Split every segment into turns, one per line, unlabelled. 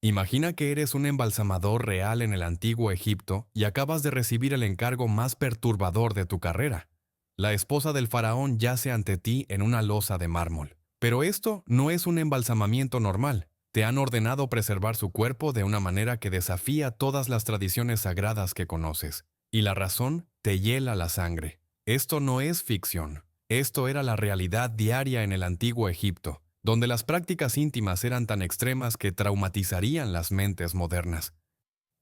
Imagina que eres un embalsamador real en el antiguo Egipto y acabas de recibir el encargo más perturbador de tu carrera. La esposa del faraón yace ante ti en una losa de mármol. Pero esto no es un embalsamamiento normal. Te han ordenado preservar su cuerpo de una manera que desafía todas las tradiciones sagradas que conoces. Y la razón te hiela la sangre. Esto no es ficción. Esto era la realidad diaria en el antiguo Egipto, donde las prácticas íntimas eran tan extremas que traumatizarían las mentes modernas.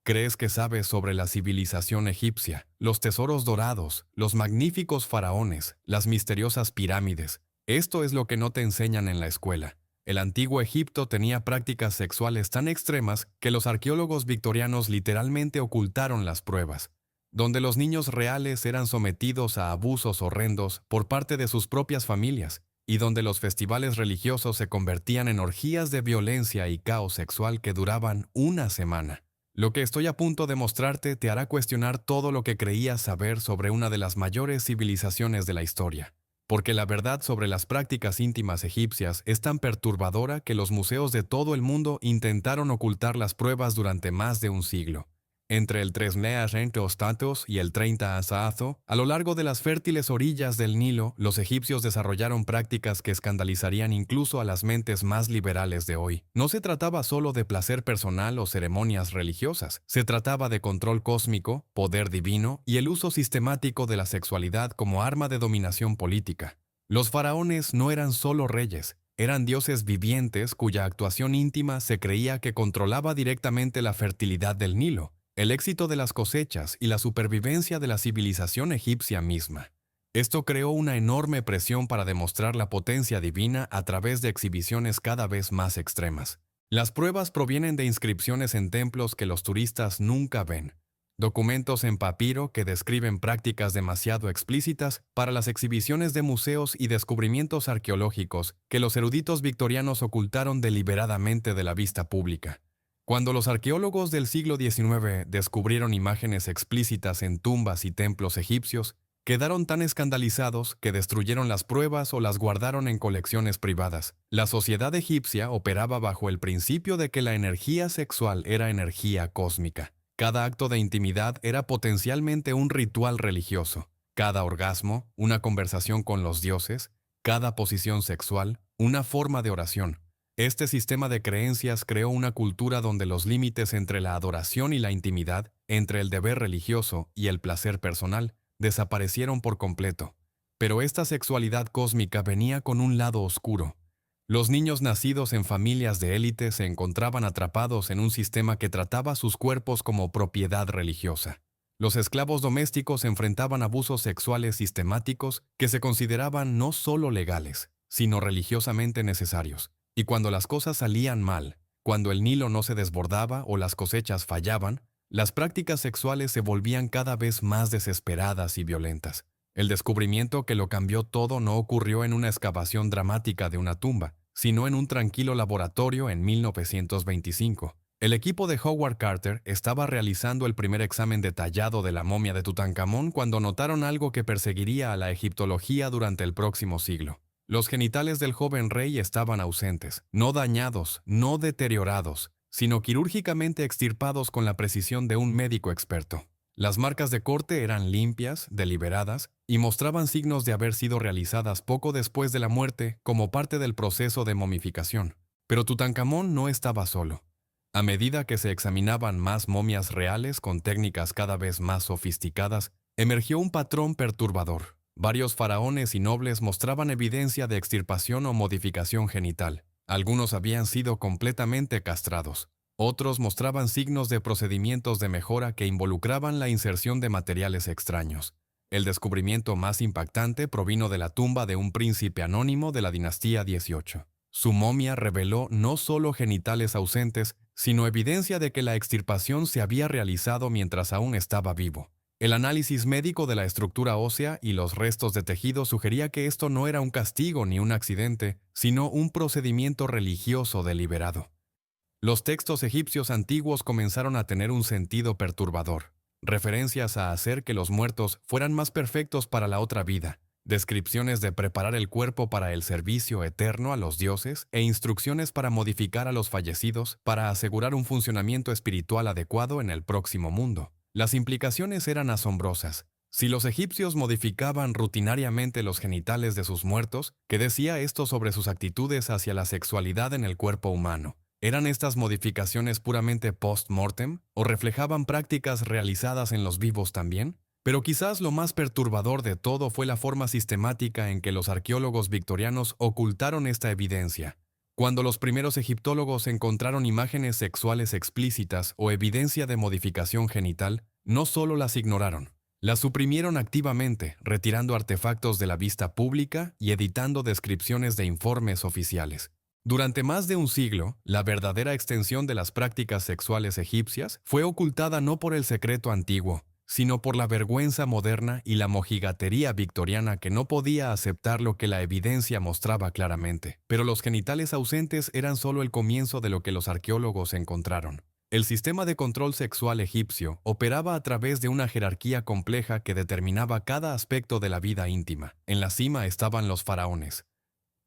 ¿Crees que sabes sobre la civilización egipcia, los tesoros dorados, los magníficos faraones, las misteriosas pirámides? Esto es lo que no te enseñan en la escuela. El antiguo Egipto tenía prácticas sexuales tan extremas que los arqueólogos victorianos literalmente ocultaron las pruebas, donde los niños reales eran sometidos a abusos horrendos por parte de sus propias familias, y donde los festivales religiosos se convertían en orgías de violencia y caos sexual que duraban una semana. Lo que estoy a punto de mostrarte te hará cuestionar todo lo que creías saber sobre una de las mayores civilizaciones de la historia, porque la verdad sobre las prácticas íntimas egipcias es tan perturbadora que los museos de todo el mundo intentaron ocultar las pruebas durante más de un siglo. Entre el 300 y el 30 Azazo, a lo largo de las fértiles orillas del Nilo, los egipcios desarrollaron prácticas que escandalizarían incluso a las mentes más liberales de hoy. No se trataba solo de placer personal o ceremonias religiosas, se trataba de control cósmico, poder divino y el uso sistemático de la sexualidad como arma de dominación política. Los faraones no eran solo reyes, eran dioses vivientes cuya actuación íntima se creía que controlaba directamente la fertilidad del Nilo, el éxito de las cosechas y la supervivencia de la civilización egipcia misma. Esto creó una enorme presión para demostrar la potencia divina a través de exhibiciones cada vez más extremas. Las pruebas provienen de inscripciones en templos que los turistas nunca ven, documentos en papiro que describen prácticas demasiado explícitas para las exhibiciones de museos y descubrimientos arqueológicos que los eruditos victorianos ocultaron deliberadamente de la vista pública. Cuando los arqueólogos del siglo XIX descubrieron imágenes explícitas en tumbas y templos egipcios, quedaron tan escandalizados que destruyeron las pruebas o las guardaron en colecciones privadas. La sociedad egipcia operaba bajo el principio de que la energía sexual era energía cósmica. Cada acto de intimidad era potencialmente un ritual religioso. Cada orgasmo, una conversación con los dioses. Cada posición sexual, una forma de oración. Este sistema de creencias creó una cultura donde los límites entre la adoración y la intimidad, entre el deber religioso y el placer personal, desaparecieron por completo. Pero esta sexualidad cósmica venía con un lado oscuro. Los niños nacidos en familias de élite se encontraban atrapados en un sistema que trataba sus cuerpos como propiedad religiosa. Los esclavos domésticos enfrentaban abusos sexuales sistemáticos que se consideraban no solo legales, sino religiosamente necesarios. Y cuando las cosas salían mal, cuando el Nilo no se desbordaba o las cosechas fallaban, las prácticas sexuales se volvían cada vez más desesperadas y violentas. El descubrimiento que lo cambió todo no ocurrió en una excavación dramática de una tumba, sino en un tranquilo laboratorio en 1925. El equipo de Howard Carter estaba realizando el primer examen detallado de la momia de Tutankamón cuando notaron algo que perseguiría a la egiptología durante el próximo siglo. Los genitales del joven rey estaban ausentes, no dañados, no deteriorados, sino quirúrgicamente extirpados con la precisión de un médico experto. Las marcas de corte eran limpias, deliberadas, y mostraban signos de haber sido realizadas poco después de la muerte como parte del proceso de momificación. Pero Tutankamón no estaba solo. A medida que se examinaban más momias reales con técnicas cada vez más sofisticadas, emergió un patrón perturbador. Varios faraones y nobles mostraban evidencia de extirpación o modificación genital. Algunos habían sido completamente castrados. Otros mostraban signos de procedimientos de mejora que involucraban la inserción de materiales extraños. El descubrimiento más impactante provino de la tumba de un príncipe anónimo de la dinastía 18. Su momia reveló no solo genitales ausentes, sino evidencia de que la extirpación se había realizado mientras aún estaba vivo. El análisis médico de la estructura ósea y los restos de tejido sugería que esto no era un castigo ni un accidente, sino un procedimiento religioso deliberado. Los textos egipcios antiguos comenzaron a tener un sentido perturbador, referencias a hacer que los muertos fueran más perfectos para la otra vida, descripciones de preparar el cuerpo para el servicio eterno a los dioses e instrucciones para modificar a los fallecidos para asegurar un funcionamiento espiritual adecuado en el próximo mundo. Las implicaciones eran asombrosas. Si los egipcios modificaban rutinariamente los genitales de sus muertos, ¿qué decía esto sobre sus actitudes hacia la sexualidad en el cuerpo humano? ¿Eran estas modificaciones puramente post-mortem o reflejaban prácticas realizadas en los vivos también? Pero quizás lo más perturbador de todo fue la forma sistemática en que los arqueólogos victorianos ocultaron esta evidencia. Cuando los primeros egiptólogos encontraron imágenes sexuales explícitas o evidencia de modificación genital, no solo las ignoraron, las suprimieron activamente, retirando artefactos de la vista pública y editando descripciones de informes oficiales. Durante más de un siglo, la verdadera extensión de las prácticas sexuales egipcias fue ocultada no por el secreto antiguo, sino por la vergüenza moderna y la mojigatería victoriana que no podía aceptar lo que la evidencia mostraba claramente. Pero los genitales ausentes eran solo el comienzo de lo que los arqueólogos encontraron. El sistema de control sexual egipcio operaba a través de una jerarquía compleja que determinaba cada aspecto de la vida íntima. En la cima estaban los faraones,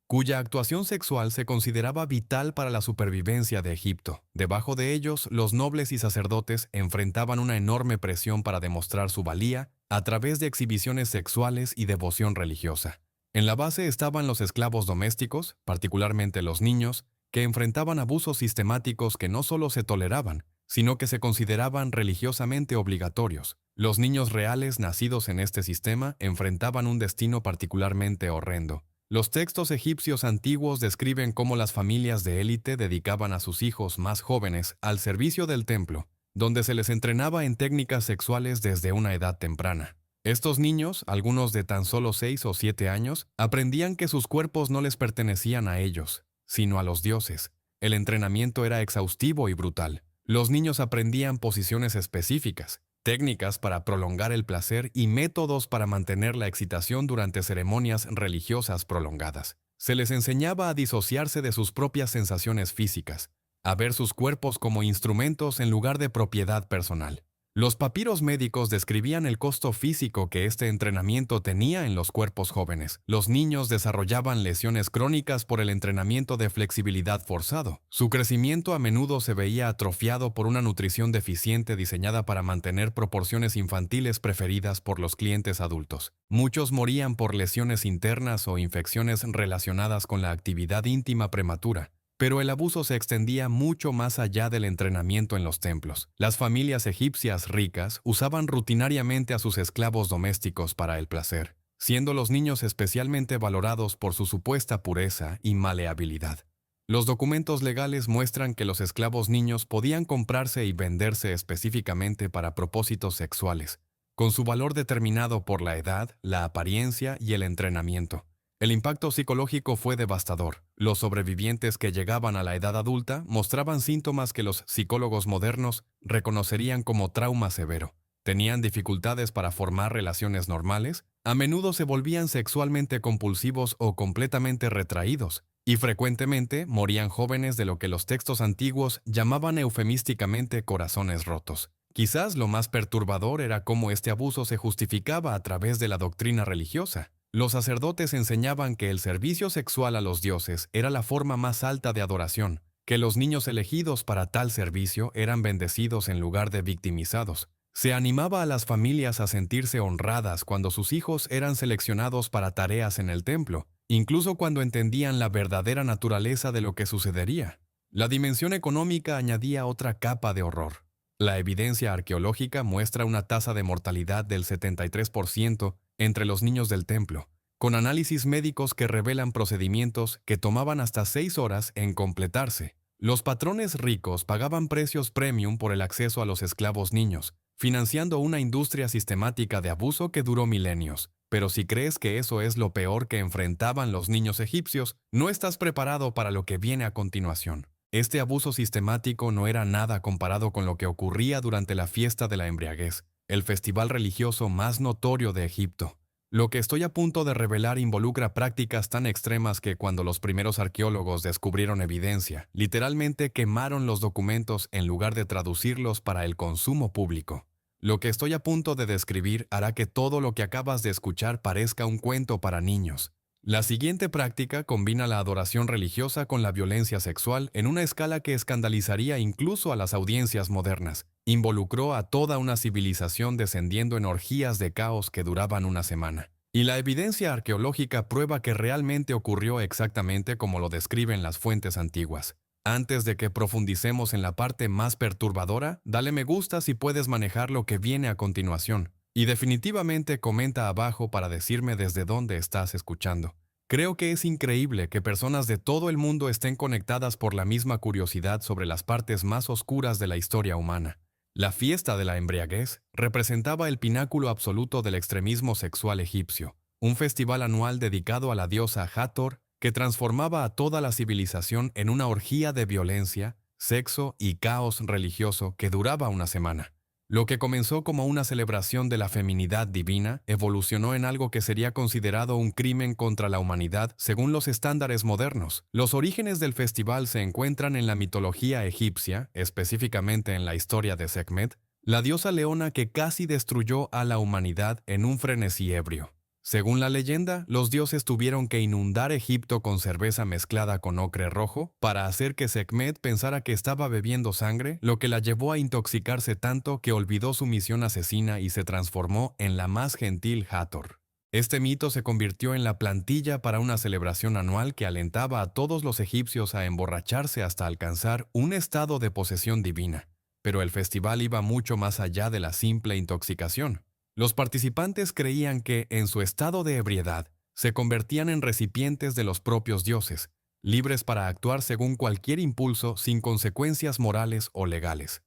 cuya actuación sexual se consideraba vital para la supervivencia de Egipto. Debajo de ellos, los nobles y sacerdotes enfrentaban una enorme presión para demostrar su valía a través de exhibiciones sexuales y devoción religiosa. En la base estaban los esclavos domésticos, particularmente los niños, que enfrentaban abusos sistemáticos que no solo se toleraban, sino que se consideraban religiosamente obligatorios. Los niños reales nacidos en este sistema enfrentaban un destino particularmente horrendo. Los textos egipcios antiguos describen cómo las familias de élite dedicaban a sus hijos más jóvenes al servicio del templo, donde se les entrenaba en técnicas sexuales desde una edad temprana. Estos niños, algunos de tan solo 6 o 7 años, aprendían que sus cuerpos no les pertenecían a ellos, sino a los dioses. El entrenamiento era exhaustivo y brutal. Los niños aprendían posiciones específicas, técnicas para prolongar el placer y métodos para mantener la excitación durante ceremonias religiosas prolongadas. Se les enseñaba a disociarse de sus propias sensaciones físicas, a ver sus cuerpos como instrumentos en lugar de propiedad personal. Los papiros médicos describían el costo físico que este entrenamiento tenía en los cuerpos jóvenes. Los niños desarrollaban lesiones crónicas por el entrenamiento de flexibilidad forzado. Su crecimiento a menudo se veía atrofiado por una nutrición deficiente diseñada para mantener proporciones infantiles preferidas por los clientes adultos. Muchos morían por lesiones internas o infecciones relacionadas con la actividad íntima prematura. Pero el abuso se extendía mucho más allá del entrenamiento en los templos. Las familias egipcias ricas usaban rutinariamente a sus esclavos domésticos para el placer, siendo los niños especialmente valorados por su supuesta pureza y maleabilidad. Los documentos legales muestran que los esclavos niños podían comprarse y venderse específicamente para propósitos sexuales, con su valor determinado por la edad, la apariencia y el entrenamiento. El impacto psicológico fue devastador. Los sobrevivientes que llegaban a la edad adulta mostraban síntomas que los psicólogos modernos reconocerían como trauma severo. Tenían dificultades para formar relaciones normales, a menudo se volvían sexualmente compulsivos o completamente retraídos, y frecuentemente morían jóvenes de lo que los textos antiguos llamaban eufemísticamente corazones rotos. Quizás lo más perturbador era cómo este abuso se justificaba a través de la doctrina religiosa. Los sacerdotes enseñaban que el servicio sexual a los dioses era la forma más alta de adoración, que los niños elegidos para tal servicio eran bendecidos en lugar de victimizados. Se animaba a las familias a sentirse honradas cuando sus hijos eran seleccionados para tareas en el templo, incluso cuando entendían la verdadera naturaleza de lo que sucedería. La dimensión económica añadía otra capa de horror. La evidencia arqueológica muestra una tasa de mortalidad del 73% entre los niños del templo, con análisis médicos que revelan procedimientos que tomaban hasta 6 horas en completarse. Los patrones ricos pagaban precios premium por el acceso a los esclavos niños, financiando una industria sistemática de abuso que duró milenios. Pero si crees que eso es lo peor que enfrentaban los niños egipcios, no estás preparado para lo que viene a continuación. Este abuso sistemático no era nada comparado con lo que ocurría durante la fiesta de la embriaguez, el festival religioso más notorio de Egipto. Lo que estoy a punto de revelar involucra prácticas tan extremas que cuando los primeros arqueólogos descubrieron evidencia, literalmente quemaron los documentos en lugar de traducirlos para el consumo público. Lo que estoy a punto de describir hará que todo lo que acabas de escuchar parezca un cuento para niños. La siguiente práctica combina la adoración religiosa con la violencia sexual en una escala que escandalizaría incluso a las audiencias modernas. Involucró a toda una civilización descendiendo en orgías de caos que duraban una semana. Y la evidencia arqueológica prueba que realmente ocurrió exactamente como lo describen las fuentes antiguas. Antes de que profundicemos en la parte más perturbadora, dale me gusta si puedes manejar lo que viene a continuación. Y definitivamente comenta abajo para decirme desde dónde estás escuchando. Creo que es increíble que personas de todo el mundo estén conectadas por la misma curiosidad sobre las partes más oscuras de la historia humana. La fiesta de la embriaguez representaba el pináculo absoluto del extremismo sexual egipcio, un festival anual dedicado a la diosa Hathor que transformaba a toda la civilización en una orgía de violencia, sexo y caos religioso que duraba una semana. Lo que comenzó como una celebración de la feminidad divina evolucionó en algo que sería considerado un crimen contra la humanidad según los estándares modernos. Los orígenes del festival se encuentran en la mitología egipcia, específicamente en la historia de Sekhmet, la diosa leona que casi destruyó a la humanidad en un frenesí ebrio. Según la leyenda, los dioses tuvieron que inundar Egipto con cerveza mezclada con ocre rojo para hacer que Sekhmet pensara que estaba bebiendo sangre, lo que la llevó a intoxicarse tanto que olvidó su misión asesina y se transformó en la más gentil Hathor. Este mito se convirtió en la plantilla para una celebración anual que alentaba a todos los egipcios a emborracharse hasta alcanzar un estado de posesión divina. Pero el festival iba mucho más allá de la simple intoxicación. Los participantes creían que, en su estado de ebriedad, se convertían en recipientes de los propios dioses, libres para actuar según cualquier impulso sin consecuencias morales o legales.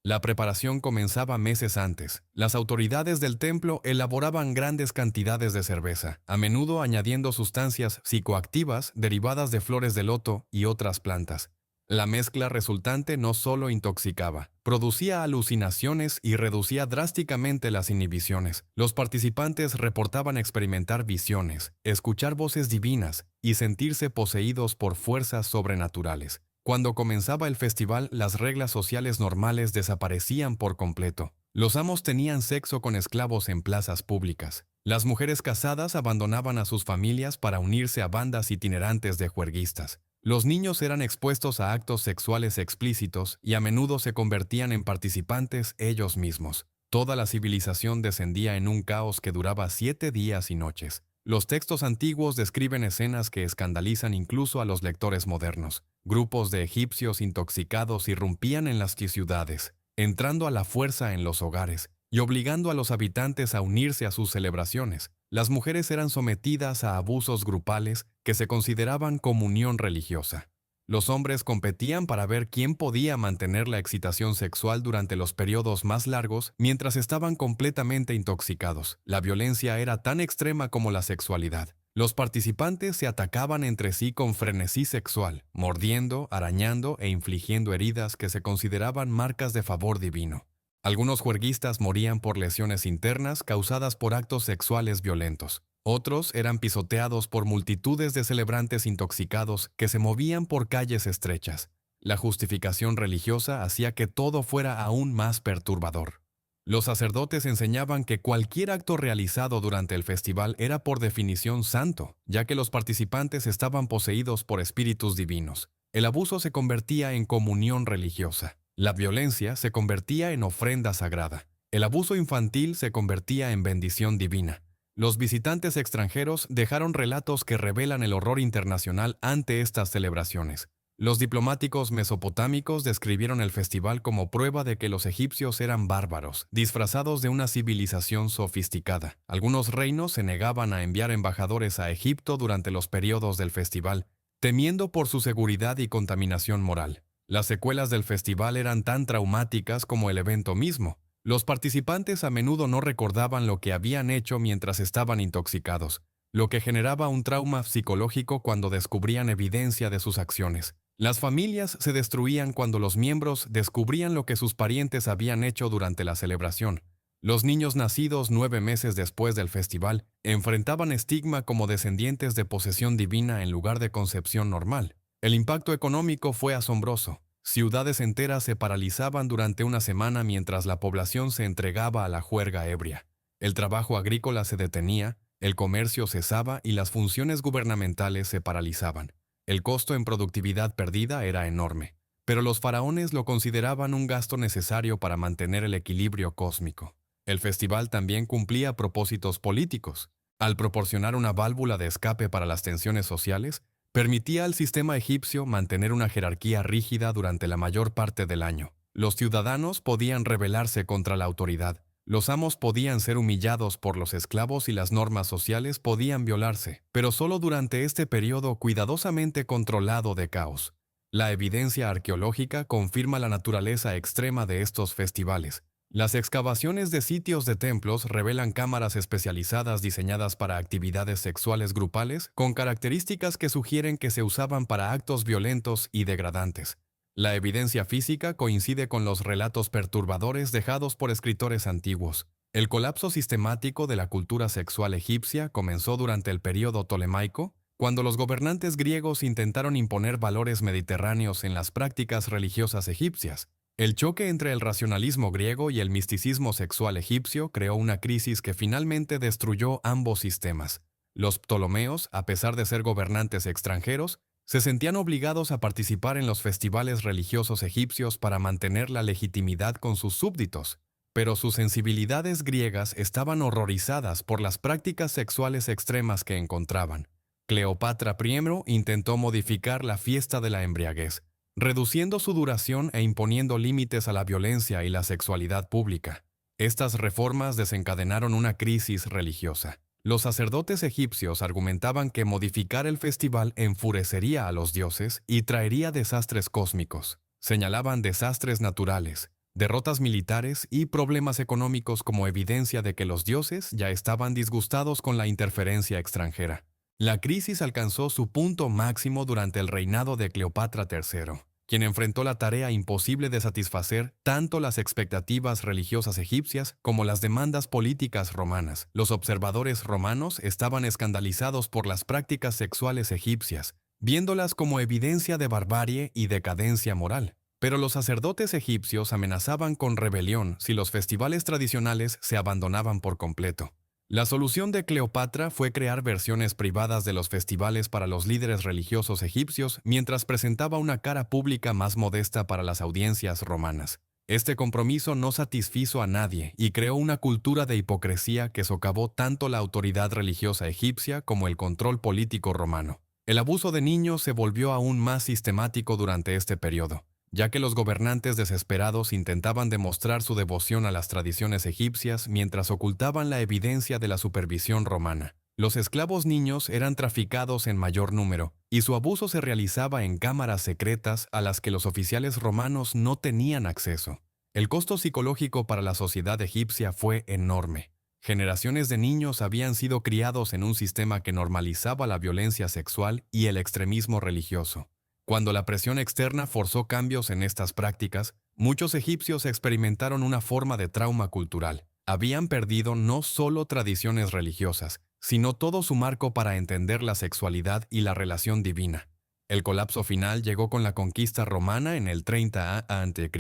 La preparación comenzaba meses antes. Las autoridades del templo elaboraban grandes cantidades de cerveza, a menudo añadiendo sustancias psicoactivas derivadas de flores de loto y otras plantas. La mezcla resultante no solo intoxicaba, producía alucinaciones y reducía drásticamente las inhibiciones. Los participantes reportaban experimentar visiones, escuchar voces divinas y sentirse poseídos por fuerzas sobrenaturales. Cuando comenzaba el festival, las reglas sociales normales desaparecían por completo. Los amos tenían sexo con esclavos en plazas públicas. Las mujeres casadas abandonaban a sus familias para unirse a bandas itinerantes de juerguistas. Los niños eran expuestos a actos sexuales explícitos y a menudo se convertían en participantes ellos mismos. Toda la civilización descendía en un caos que duraba 7 días y noches. Los textos antiguos describen escenas que escandalizan incluso a los lectores modernos. Grupos de egipcios intoxicados irrumpían en las ciudades, entrando a la fuerza en los hogares y obligando a los habitantes a unirse a sus celebraciones. Las mujeres eran sometidas a abusos grupales que se consideraban comunión religiosa. Los hombres competían para ver quién podía mantener la excitación sexual durante los periodos más largos mientras estaban completamente intoxicados. La violencia era tan extrema como la sexualidad. Los participantes se atacaban entre sí con frenesí sexual, mordiendo, arañando e infligiendo heridas que se consideraban marcas de favor divino. Algunos juerguistas morían por lesiones internas causadas por actos sexuales violentos. Otros eran pisoteados por multitudes de celebrantes intoxicados que se movían por calles estrechas. La justificación religiosa hacía que todo fuera aún más perturbador. Los sacerdotes enseñaban que cualquier acto realizado durante el festival era por definición santo, ya que los participantes estaban poseídos por espíritus divinos. El abuso se convertía en comunión religiosa. La violencia se convertía en ofrenda sagrada. El abuso infantil se convertía en bendición divina. Los visitantes extranjeros dejaron relatos que revelan el horror internacional ante estas celebraciones. Los diplomáticos mesopotámicos describieron el festival como prueba de que los egipcios eran bárbaros, disfrazados de una civilización sofisticada. Algunos reinos se negaban a enviar embajadores a Egipto durante los periodos del festival, temiendo por su seguridad y contaminación moral. Las secuelas del festival eran tan traumáticas como el evento mismo. Los participantes a menudo no recordaban lo que habían hecho mientras estaban intoxicados, lo que generaba un trauma psicológico cuando descubrían evidencia de sus acciones. Las familias se destruían cuando los miembros descubrían lo que sus parientes habían hecho durante la celebración. Los niños nacidos 9 meses después del festival enfrentaban estigma como descendientes de posesión divina en lugar de concepción normal. El impacto económico fue asombroso. Ciudades enteras se paralizaban durante una semana mientras la población se entregaba a la juerga ebria. El trabajo agrícola se detenía, el comercio cesaba y las funciones gubernamentales se paralizaban. El costo en productividad perdida era enorme, pero los faraones lo consideraban un gasto necesario para mantener el equilibrio cósmico. El festival también cumplía propósitos políticos. Al proporcionar una válvula de escape para las tensiones sociales, permitía al sistema egipcio mantener una jerarquía rígida durante la mayor parte del año. Los ciudadanos podían rebelarse contra la autoridad, los amos podían ser humillados por los esclavos y las normas sociales podían violarse, pero solo durante este periodo cuidadosamente controlado de caos. La evidencia arqueológica confirma la naturaleza extrema de estos festivales. Las excavaciones de sitios de templos revelan cámaras especializadas diseñadas para actividades sexuales grupales con características que sugieren que se usaban para actos violentos y degradantes. La evidencia física coincide con los relatos perturbadores dejados por escritores antiguos. El colapso sistemático de la cultura sexual egipcia comenzó durante el período tolemaico, cuando los gobernantes griegos intentaron imponer valores mediterráneos en las prácticas religiosas egipcias. El choque entre el racionalismo griego y el misticismo sexual egipcio creó una crisis que finalmente destruyó ambos sistemas. Los ptolomeos, a pesar de ser gobernantes extranjeros, se sentían obligados a participar en los festivales religiosos egipcios para mantener la legitimidad con sus súbditos, pero sus sensibilidades griegas estaban horrorizadas por las prácticas sexuales extremas que encontraban. Cleopatra I intentó modificar la fiesta de la embriaguez, reduciendo su duración e imponiendo límites a la violencia y la sexualidad pública. Estas reformas desencadenaron una crisis religiosa. Los sacerdotes egipcios argumentaban que modificar el festival enfurecería a los dioses y traería desastres cósmicos. Señalaban desastres naturales, derrotas militares y problemas económicos como evidencia de que los dioses ya estaban disgustados con la interferencia extranjera. La crisis alcanzó su punto máximo durante el reinado de Cleopatra III, quien enfrentó la tarea imposible de satisfacer tanto las expectativas religiosas egipcias como las demandas políticas romanas. Los observadores romanos estaban escandalizados por las prácticas sexuales egipcias, viéndolas como evidencia de barbarie y decadencia moral. Pero los sacerdotes egipcios amenazaban con rebelión si los festivales tradicionales se abandonaban por completo. La solución de Cleopatra fue crear versiones privadas de los festivales para los líderes religiosos egipcios mientras presentaba una cara pública más modesta para las audiencias romanas. Este compromiso no satisfizo a nadie y creó una cultura de hipocresía que socavó tanto la autoridad religiosa egipcia como el control político romano. El abuso de niños se volvió aún más sistemático durante este periodo, ya que los gobernantes desesperados intentaban demostrar su devoción a las tradiciones egipcias mientras ocultaban la evidencia de la supervisión romana. Los esclavos niños eran traficados en mayor número, y su abuso se realizaba en cámaras secretas a las que los oficiales romanos no tenían acceso. El costo psicológico para la sociedad egipcia fue enorme. Generaciones de niños habían sido criados en un sistema que normalizaba la violencia sexual y el extremismo religioso. Cuando la presión externa forzó cambios en estas prácticas, muchos egipcios experimentaron una forma de trauma cultural. Habían perdido no solo tradiciones religiosas, sino todo su marco para entender la sexualidad y la relación divina. El colapso final llegó con la conquista romana en el 30 a.C.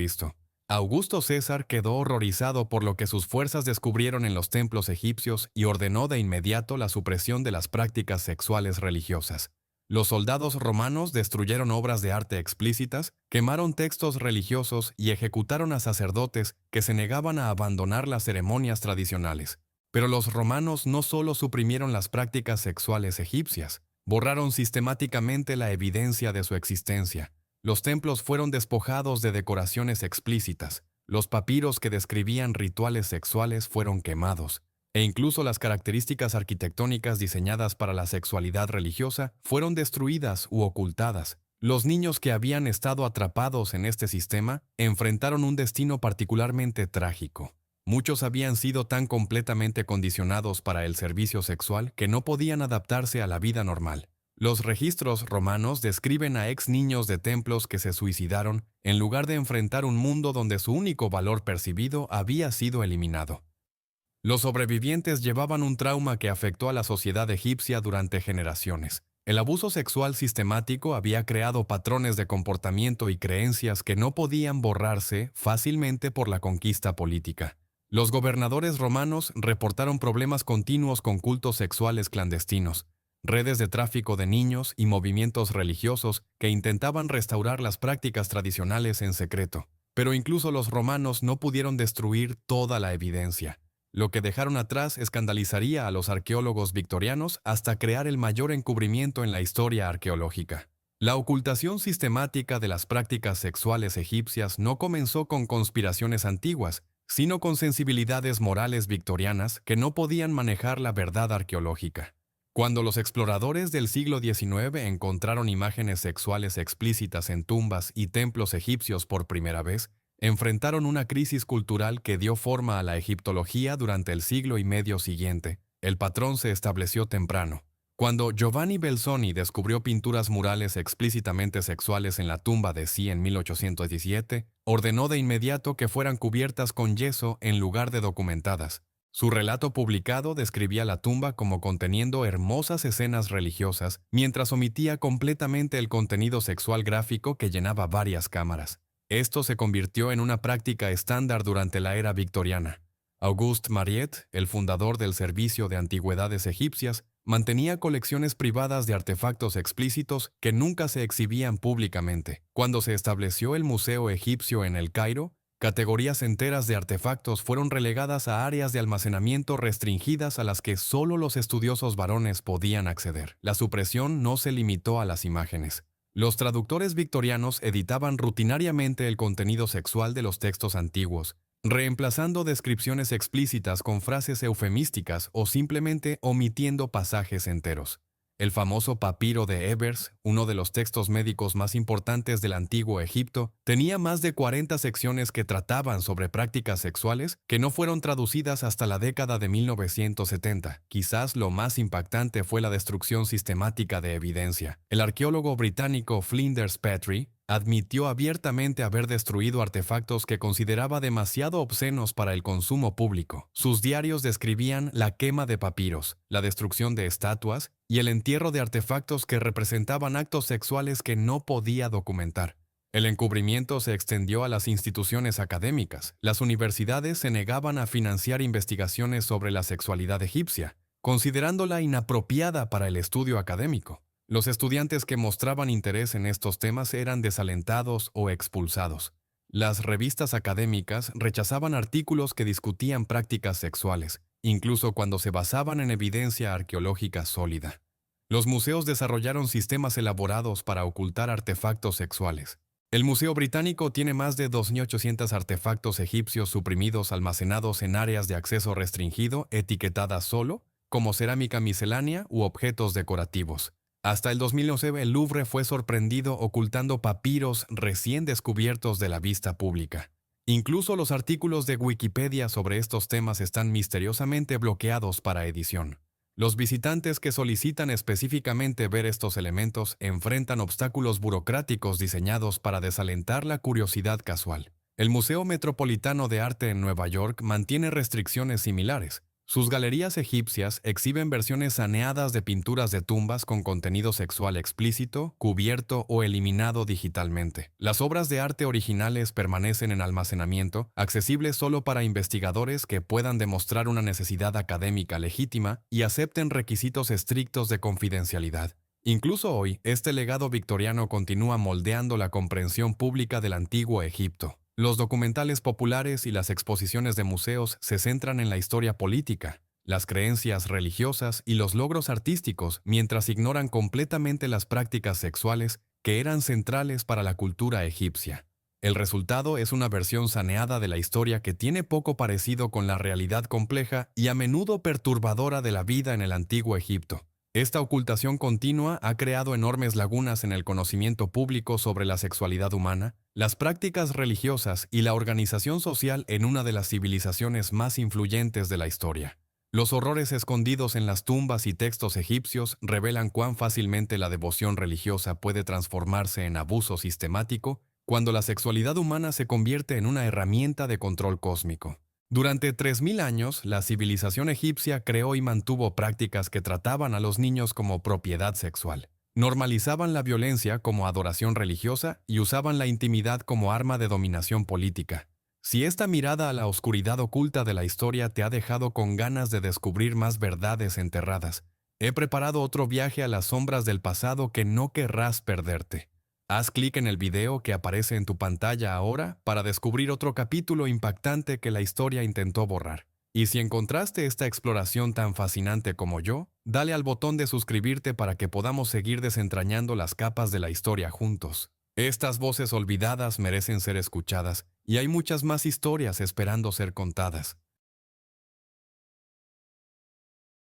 Augusto César quedó horrorizado por lo que sus fuerzas descubrieron en los templos egipcios y ordenó de inmediato la supresión de las prácticas sexuales religiosas. Los soldados romanos destruyeron obras de arte explícitas, quemaron textos religiosos y ejecutaron a sacerdotes que se negaban a abandonar las ceremonias tradicionales. Pero los romanos no solo suprimieron las prácticas sexuales egipcias, borraron sistemáticamente la evidencia de su existencia. Los templos fueron despojados de decoraciones explícitas, los papiros que describían rituales sexuales fueron quemados, e incluso las características arquitectónicas diseñadas para la sexualidad religiosa fueron destruidas u ocultadas. Los niños que habían estado atrapados en este sistema enfrentaron un destino particularmente trágico. Muchos habían sido tan completamente condicionados para el servicio sexual que no podían adaptarse a la vida normal. Los registros romanos describen a ex niños de templos que se suicidaron en lugar de enfrentar un mundo donde su único valor percibido había sido eliminado. Los sobrevivientes llevaban un trauma que afectó a la sociedad egipcia durante generaciones. El abuso sexual sistemático había creado patrones de comportamiento y creencias que no podían borrarse fácilmente por la conquista política. Los gobernadores romanos reportaron problemas continuos con cultos sexuales clandestinos, redes de tráfico de niños y movimientos religiosos que intentaban restaurar las prácticas tradicionales en secreto. Pero incluso los romanos no pudieron destruir toda la evidencia. Lo que dejaron atrás escandalizaría a los arqueólogos victorianos hasta crear el mayor encubrimiento en la historia arqueológica. La ocultación sistemática de las prácticas sexuales egipcias no comenzó con conspiraciones antiguas, sino con sensibilidades morales victorianas que no podían manejar la verdad arqueológica. Cuando los exploradores del siglo XIX encontraron imágenes sexuales explícitas en tumbas y templos egipcios por primera vez, enfrentaron una crisis cultural que dio forma a la egiptología durante el siglo y medio siguiente. El patrón se estableció temprano. Cuando Giovanni Belzoni descubrió pinturas murales explícitamente sexuales en la tumba de Sí en 1817, ordenó de inmediato que fueran cubiertas con yeso en lugar de documentadas. Su relato publicado describía la tumba como conteniendo hermosas escenas religiosas, mientras omitía completamente el contenido sexual gráfico que llenaba varias cámaras. Esto se convirtió en una práctica estándar durante la era victoriana. Auguste Mariette, el fundador del Servicio de Antigüedades Egipcias, mantenía colecciones privadas de artefactos explícitos que nunca se exhibían públicamente. Cuando se estableció el Museo Egipcio en El Cairo, categorías enteras de artefactos fueron relegadas a áreas de almacenamiento restringidas a las que solo los estudiosos varones podían acceder. La supresión no se limitó a las imágenes. Los traductores victorianos editaban rutinariamente el contenido sexual de los textos antiguos, reemplazando descripciones explícitas con frases eufemísticas o simplemente omitiendo pasajes enteros. El famoso papiro de Ebers, uno de los textos médicos más importantes del antiguo Egipto, tenía más de 40 secciones que trataban sobre prácticas sexuales que no fueron traducidas hasta la década de 1970. Quizás lo más impactante fue la destrucción sistemática de evidencia. El arqueólogo británico Flinders Petrie admitió abiertamente haber destruido artefactos que consideraba demasiado obscenos para el consumo público. Sus diarios describían la quema de papiros, la destrucción de estatuas y el entierro de artefactos que representaban actos sexuales que no podía documentar. El encubrimiento se extendió a las instituciones académicas. Las universidades se negaban a financiar investigaciones sobre la sexualidad egipcia, considerándola inapropiada para el estudio académico. Los estudiantes que mostraban interés en estos temas eran desalentados o expulsados. Las revistas académicas rechazaban artículos que discutían prácticas sexuales, incluso cuando se basaban en evidencia arqueológica sólida. Los museos desarrollaron sistemas elaborados para ocultar artefactos sexuales. El Museo Británico tiene más de 2.800 artefactos egipcios suprimidos almacenados en áreas de acceso restringido etiquetadas solo, como cerámica miscelánea u objetos decorativos. Hasta el 2011, el Louvre fue sorprendido ocultando papiros recién descubiertos de la vista pública. Incluso los artículos de Wikipedia sobre estos temas están misteriosamente bloqueados para edición. Los visitantes que solicitan específicamente ver estos elementos enfrentan obstáculos burocráticos diseñados para desalentar la curiosidad casual. El Museo Metropolitano de Arte en Nueva York mantiene restricciones similares. Sus galerías egipcias exhiben versiones saneadas de pinturas de tumbas con contenido sexual explícito, cubierto o eliminado digitalmente. Las obras de arte originales permanecen en almacenamiento, accesibles solo para investigadores que puedan demostrar una necesidad académica legítima y acepten requisitos estrictos de confidencialidad. Incluso hoy, este legado victoriano continúa moldeando la comprensión pública del antiguo Egipto. Los documentales populares y las exposiciones de museos se centran en la historia política, las creencias religiosas y los logros artísticos, mientras ignoran completamente las prácticas sexuales que eran centrales para la cultura egipcia. El resultado es una versión saneada de la historia que tiene poco parecido con la realidad compleja y a menudo perturbadora de la vida en el antiguo Egipto. Esta ocultación continua ha creado enormes lagunas en el conocimiento público sobre la sexualidad humana, las prácticas religiosas y la organización social en una de las civilizaciones más influyentes de la historia. Los horrores escondidos en las tumbas y textos egipcios revelan cuán fácilmente la devoción religiosa puede transformarse en abuso sistemático cuando la sexualidad humana se convierte en una herramienta de control cósmico. Durante 3000 años, la civilización egipcia creó y mantuvo prácticas que trataban a los niños como propiedad sexual. Normalizaban la violencia como adoración religiosa y usaban la intimidad como arma de dominación política. Si esta mirada a la oscuridad oculta de la historia te ha dejado con ganas de descubrir más verdades enterradas, he preparado otro viaje a las sombras del pasado que no querrás perderte. Haz clic en el video que aparece en tu pantalla ahora para descubrir otro capítulo impactante que la historia intentó borrar. Y si encontraste esta exploración tan fascinante como yo, dale al botón de suscribirte para que podamos seguir desentrañando las capas de la historia juntos. Estas voces olvidadas merecen ser escuchadas, y hay muchas más historias esperando ser contadas.